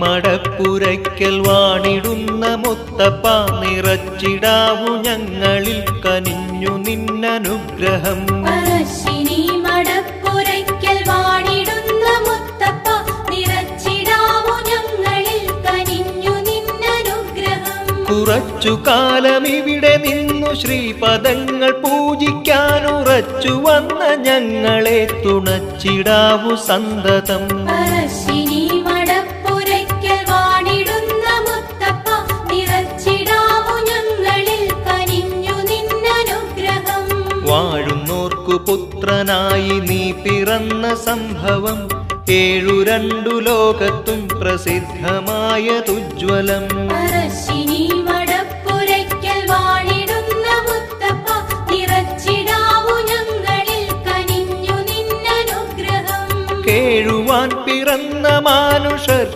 മടപ്പുരയ്ക്കൽ വാണിടുന്ന മുത്തപ്പ നിറച്ചിടാവു ഞങ്ങളിൽ കനിഞ്ഞു നിന്നനുഗ്രഹം. പറശ്ശിനി മടപ്പുരയ്ക്കൽ വാണിടുന്ന മുത്തപ്പ നിറച്ചിടാവു ഞങ്ങളിൽ കനിഞ്ഞു നിന്നനുഗ്രഹം. കുറച്ചു കാലം ഇവിടെ നിന്നു ശ്രീപദങ്ങൾ പൂജിക്കാനുറച്ചു വന്ന ഞങ്ങളെ തുണച്ചിടാവു സന്തതം. പറശ്ശിനി മടപ്പുരയ്ക്കൽ വാണിടുന്ന മുത്തപ്പ നിറച്ചിടാവു ഞങ്ങളിൽ കനിഞ്ഞു നിന്നനുഗ്രഹം. വാഴുന്നോർക്കു പുത്രനായി നീ പിറന്ന സംഭവം ഏഴു ലോകത്തും പ്രസിദ്ധമായതുജ്വലം. പറശ്ശിനി മടപ്പുരയ്ക്കൽ വാണിടുന്ന മുത്തപ്പ നിറച്ചിടാവു ഞങ്ങളിൽ കനിഞ്ഞു നിന്നനുഗ്രഹം. കേഴുവാൻ പിറന്ന മാനുഷർ